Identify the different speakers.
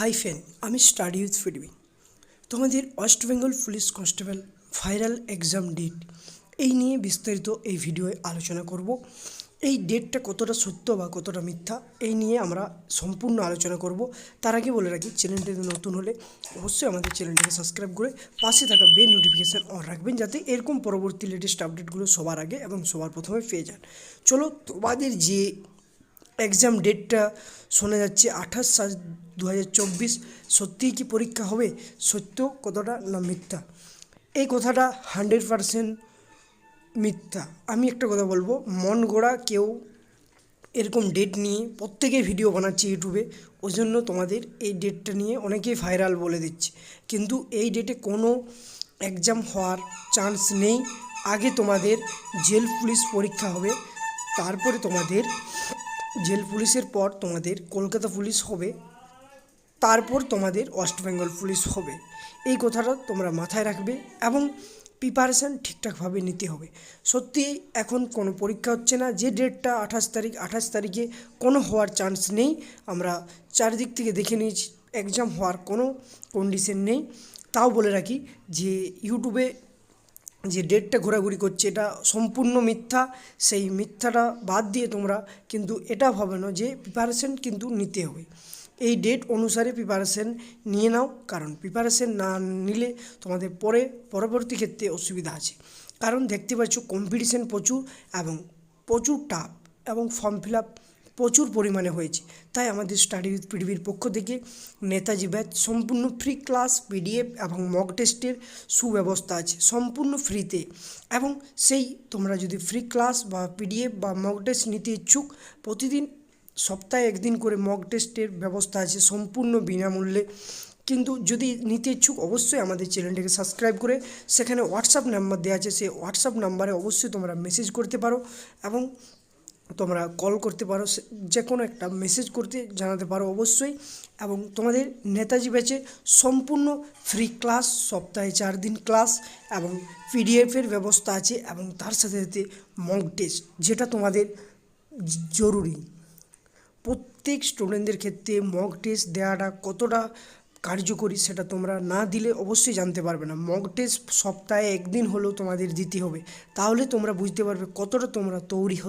Speaker 1: High friend, আমি study with ফিডবি। তোমাদের West Bengal police constable final exam date এই নিয়ে বিস্তারিত এই ভিডিওয়ে আলোচনা করব। এই ডেটটা কতটা সত্য বা কতটা মিথ্যা এই নিয়ে আমরা সম্পূর্ণ আলোচনা করব। তার আগে বলে রাখি, চ্যানেলটিতে নতুন হলে অবশ্যই আমাদের চ্যানেলটিকে সাবস্ক্রাইব করে পাশে থাকা বেল নোটিফিকেশান অন রাখবেন, যাতে এরকম পরবর্তী লেটেস্ট আপডেটগুলো সবার আগে এবং সবার প্রথমে পেয়ে যান। চলো, তোমাদের যে এক্সাম ডেটটা শোনা যাচ্ছে 28/7/2024, সত্যিই কি পরীক্ষা হবে? সত্য কতটা না মিথ্যা, এই কথাটা 100% মিথ্যা। আমি একটা কথা বলবো, মন গড়া কেউ এরকম ডেট নিয়ে প্রত্যেকেই ভিডিও বানাচ্ছে ইউটিউবে, ওই জন্য তোমাদের এই ডেটটা নিয়ে অনেকেই ভাইরাল বলে দিচ্ছে, কিন্তু এই ডেটে কোনো এক্সাম হওয়ার চান্স নেই। আগে তোমাদের জেল পুলিশ পরীক্ষা হবে, তারপরে তোমাদের জেল পুলিশের পর তোমাদের কলকাতা পুলিশ হবে, তারপর তোমাদের ওয়েস্ট বেঙ্গল পুলিশ হবে। এই কথাটা তোমরা মাথায় রাখবে এবং প্রিপারেশান ঠিকঠাকভাবে নিতে হবে। সত্যি এখন কোনো পরীক্ষা হচ্ছে না। যে ডেটটা 28 তারিখে কোনো হওয়ার চান্স নেই। আমরা চারিদিক থেকে দেখে নিয়েছি, এক্সাম হওয়ার কোনো কন্ডিশন নেই। তাও বলে রাখি যে ইউটিউবে যে ডেটটা ঘোরাঘুরি করছে এটা সম্পূর্ণ মিথ্যা। সেই মিথ্যাটা বাদ দিয়ে তোমরা কিন্তু এটা ভাবে না যে প্রিপারেশন কিন্তু নিতে হবে। এই ডেট অনুসারে প্রিপারেশন নিয়ে নাও, কারণ প্রিপারেশন না নিলে তোমাদের পরবর্তী ক্ষেত্রে অসুবিধা আছে। কারণ দেখতে পাচ্ছ কম্পিটিশন প্রচুর এবং প্রচুর টাফ এবং ফর্ম ফিল আপ প্রচুর পরিমাণে হয়েছে। তাই আমাদের স্টাডি উইথ পৃথিবীর পক্ষ থেকে নেতাজি ব্যাচ সম্পূর্ণ ফ্রি ক্লাস, পিডিএফ এবং মক টেস্টের সুব্যবস্থা আছে সম্পূর্ণ ফ্রিতে। এবং সেই তোমরা যদি ফ্রি ক্লাস বা পিডিএফ বা মক টেস্ট নিতে ইচ্ছুক, প্রতিদিন সপ্তাহে একদিন করে মক টেস্টের ব্যবস্থা আছে সম্পূর্ণ বিনামূল্যে। কিন্তু যদি নিতে ইচ্ছুক, অবশ্যই আমাদের চ্যানেলটিকে সাবস্ক্রাইব করে সেখানে হোয়াটসঅ্যাপ নাম্বার দেওয়া আছে, সেই হোয়াটসঅ্যাপ নাম্বারে অবশ্যই তোমরা মেসেজ করতে পারো এবং তোমরা কল করতে পারো, যে কোনো একটা মেসেজ করতে জানাতে পারো অবশ্যই। এবং তোমাদের নেতাজি ব্যাচে সম্পূর্ণ ফ্রি ক্লাস, সপ্তাহে 4 দিন ক্লাস এবং পিডিএফের ব্যবস্থা আছে, এবং তার সাথে সাথে মক টেস্ট, যেটা তোমাদের জরুরি। প্রত্যেক স্টুডেন্টদের ক্ষেত্রে মক টেস্ট দেওয়াটা কতটা কার্যকরী সেটা তোমরা না দিলে অবশ্যই জানতে পারবে না। মক টেস্ট সপ্তাহে একদিন হলেও তোমাদের দিতে হবে, তাহলে তোমরা বুঝতে পারবে কতটা তোমরা তৈরি